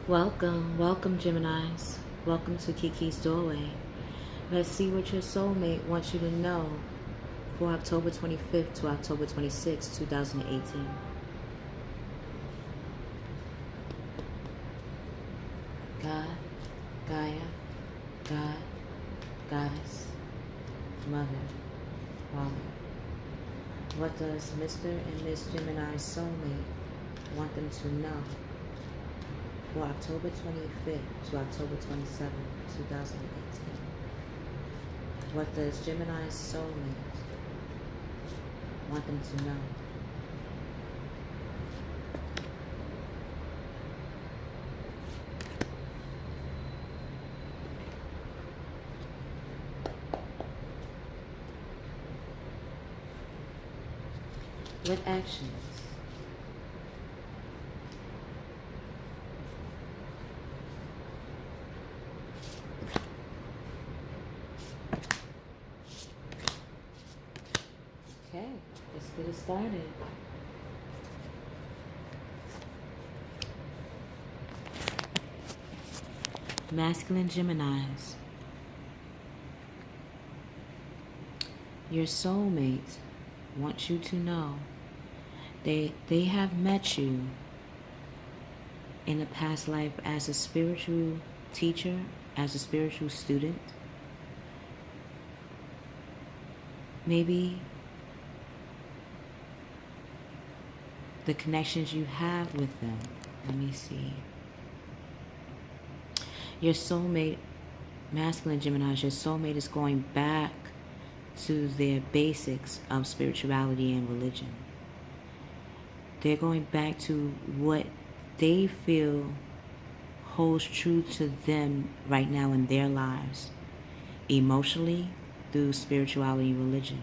Welcome Geminis. Welcome to Keykey's Doorway. Let's see what your soulmate wants you to know for October 25th to October 26th, 2018. God, Gaia, God, Goddess, Mother, Father. What does Mr and Miss Gemini's soulmate want them to know for October 25th to October 27th, 2018? What does Gemini's soulmate want them to know? What actions? Okay, let's get it started. Masculine Geminis. Your soulmate wants you to know they have met you in a past life as a spiritual teacher, as a spiritual student. Maybe the connections you have with them. Let me see. Your soulmate, masculine Geminis, your soulmate is going back to their basics of spirituality and religion. They're going back to what they feel holds true to them right now in their lives, emotionally, through spirituality and religion.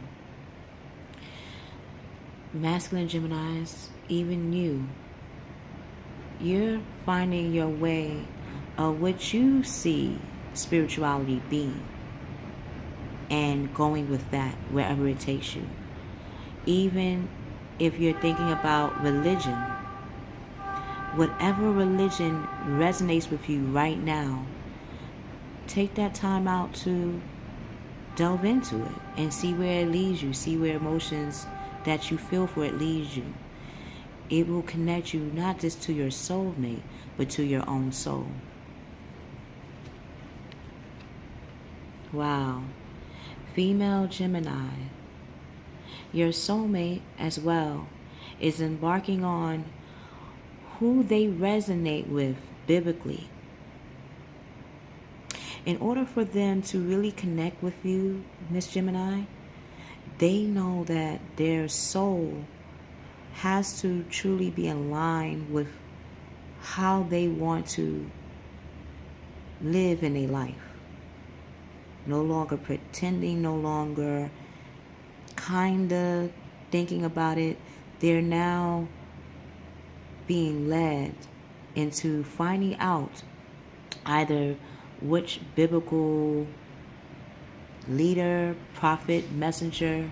Masculine Geminis, even you're finding your way of what you see spirituality being and going with that wherever it takes you. Even if you're thinking about religion, whatever religion resonates with you right now, take that time out to delve into it and see where it leads you, see where emotions that you feel for it leads you. It will connect you not just to your soulmate, but to your own soul. Wow. Female Gemini, your soulmate as well is embarking on who they resonate with biblically. In order for them to really connect with you, Miss Gemini, they know that their soul has to truly be aligned with how they want to live in their life. No longer pretending, no longer kinda thinking about it. They're now being led into finding out either which biblical leader, prophet, messenger,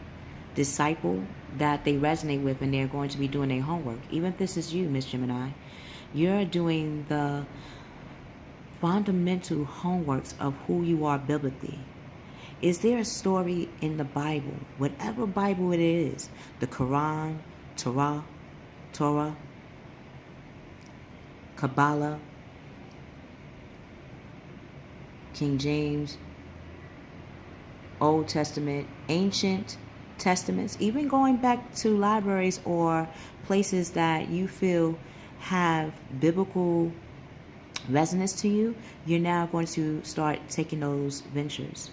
disciple that they resonate with, and they're going to be doing their homework. Even if this is you, Miss Gemini, you're doing the fundamental homeworks of who you are biblically. Is there a story in the Bible, whatever Bible it is, the Quran, Torah, Kabbalah, King James, Old Testament, ancient testaments, even going back to libraries or places that you feel have biblical resonance to you, you're now going to start taking those ventures.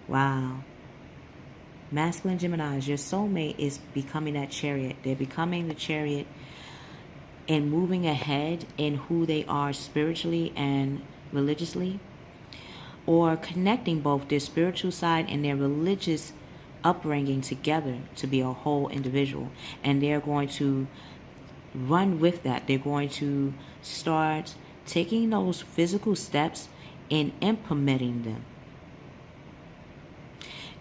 Wow. Masculine Geminis, your soulmate is becoming that chariot. They're becoming the chariot and moving ahead in who they are spiritually and religiously, or connecting both their spiritual side and their religious upbringing together to be a whole individual. And they're going to run with that. They're going to start taking those physical steps and implementing them.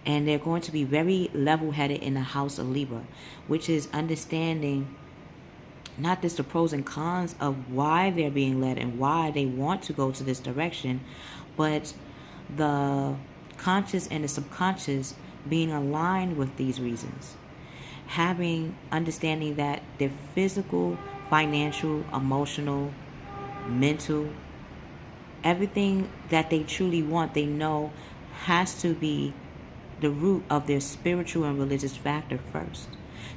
And they're going to be very level-headed in the house of Libra, which is understanding not just the pros and cons of why they're being led and why they want to go to this direction, but the conscious and the subconscious being aligned with these reasons. Having understanding that their physical, financial, emotional, mental, everything that they truly want, they know has to be the root of their spiritual and religious factor first.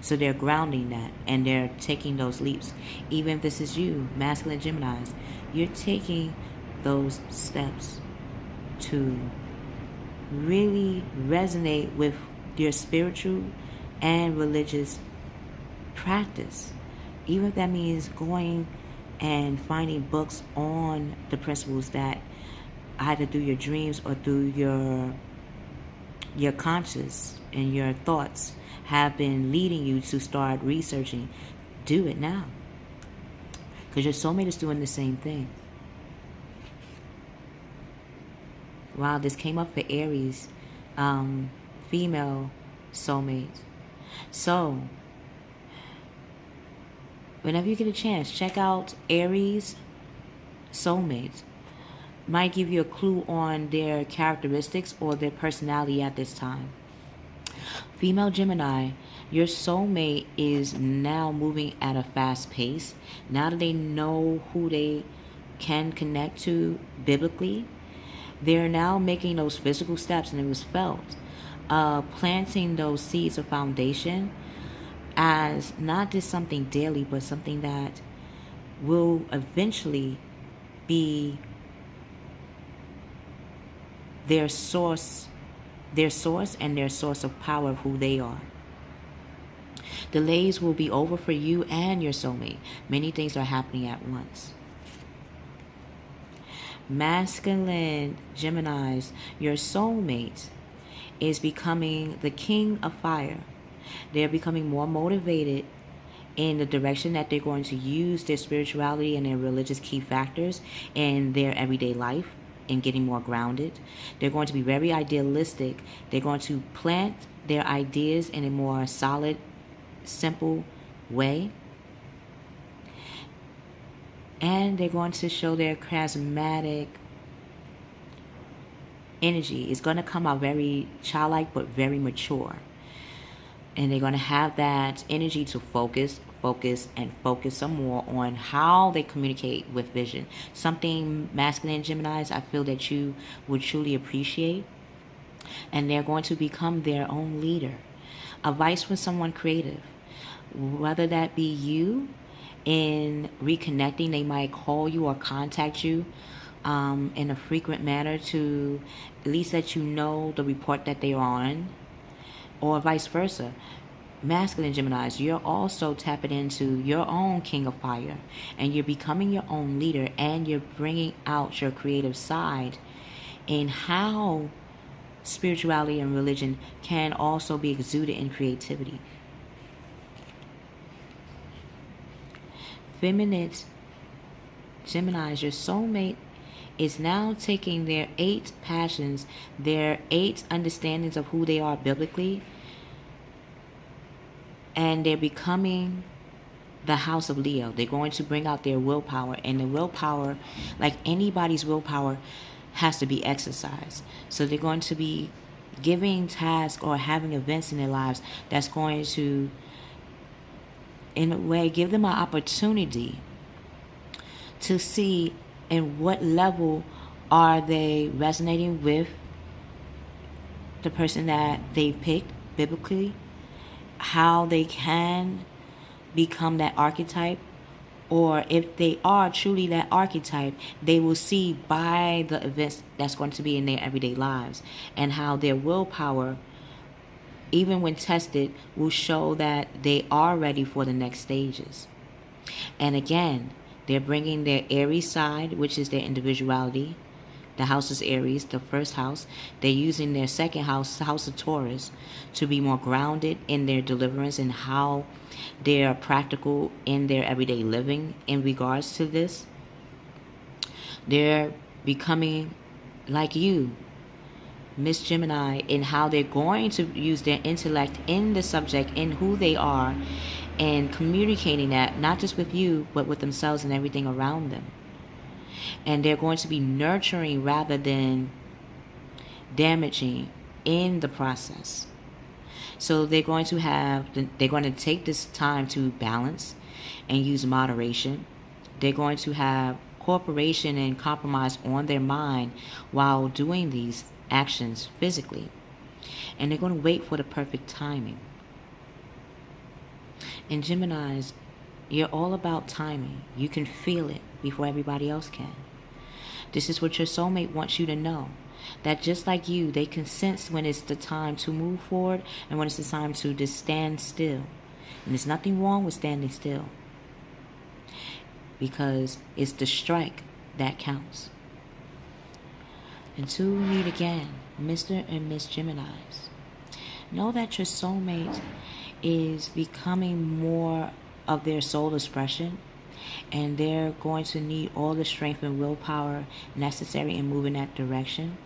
So they're grounding that and they're taking those leaps. Even if this is you, masculine Geminis, you're taking those steps to really resonate with your spiritual and religious practice. Even if that means going and finding books on the principles that either through your dreams or through your conscious and your thoughts have been leading you to start researching. Do it now, because your soulmate is doing the same thing. Wow, this came up for Aries, female soulmate. So whenever you get a chance, check out Aries soulmate. Might give you a clue on their characteristics or their personality at this time. Female Gemini, your soulmate is now moving at a fast pace. Now that they know who they can connect to biblically, they're now making those physical steps, and it was felt, planting those seeds of foundation as not just something daily, but something that will eventually be their source and their source of power of who they are. Delays will be over for you and your soulmate. Many things are happening at once. Masculine Geminis, your soulmate is becoming the king of fire. They're becoming more motivated in the direction that they're going to use their spirituality and their religious key factors in their everyday life and getting more grounded. They're going to be very idealistic. They're going to plant their ideas in a more solid, simple way. And they're going to show their charismatic energy. It's going to come out very childlike but very mature. And they're going to have that energy to focus some more on how they communicate with vision. Something masculine Geminis I feel that you would truly appreciate. And they're going to become their own leader. Advice from someone creative. Whether that be you in reconnecting, they might call you or contact you in a frequent manner to at least let you know the report that they're on, or vice versa. Masculine Geminis, you're also tapping into your own king of fire, and you're becoming your own leader, and you're bringing out your creative side in how spirituality and religion can also be exuded in creativity. Feminine Geminis, your soulmate is now taking their 8 passions, their 8 understandings of who they are biblically, and they're becoming the house of Leo. They're going to bring out their willpower, and the willpower, like anybody's willpower, has to be exercised. So they're going to be giving tasks or having events in their lives that's going to, in a way, give them an opportunity to see in what level are they resonating with the person that they picked biblically, how they can become that archetype, or if they are truly that archetype, they will see by the events that's going to be in their everyday lives, and how their willpower, even when tested, will show that they are ready for the next stages. And again, they're bringing their Aries side, which is their individuality. The house is Aries, the first house. They're using their second house, the house of Taurus, to be more grounded in their deliverance and how they're practical in their everyday living in regards to this. They're becoming like you, Miss Gemini, in how they're going to use their intellect in the subject, in who they are, and communicating that not just with you, but with themselves and everything around them. And they're going to be nurturing rather than damaging in the process. So they're going to take this time to balance and use moderation. They're going to have cooperation and compromise on their mind while doing these actions physically. And they're going to wait for the perfect timing. And Geminis, you're all about timing. You can feel it before everybody else can. This is what your soulmate wants you to know. That just like you, they can sense when it's the time to move forward and when it's the time to just stand still. And there's nothing wrong with standing still, because it's the strike that counts. Until we meet again, Mr. and Miss Geminis, know that your soulmate is becoming more of their soul expression, and they're going to need all the strength and willpower necessary in moving that direction.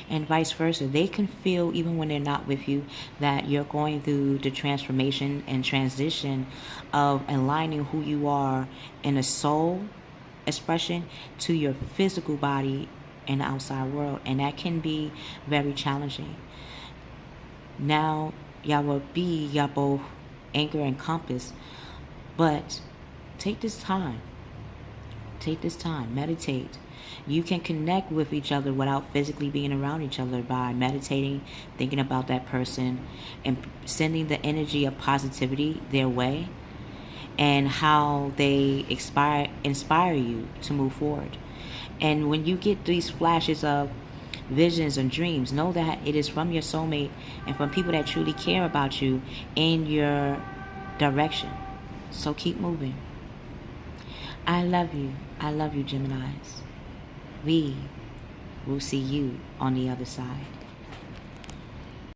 And vice versa. They can feel, even when they're not with you, that you're going through the transformation and transition of aligning who you are in a soul expression to your physical body and the outside world. And that can be very challenging. Now, y'all both anchor and compass, but take this time. Take this time. Meditate. You can connect with each other without physically being around each other by meditating, thinking about that person, and sending the energy of positivity their way, and how they inspire you to move forward. And when you get these flashes of visions and dreams, know that it is from your soulmate and from people that truly care about you in your direction. So keep moving. I love you. I love you, Geminis. We will see you on the other side.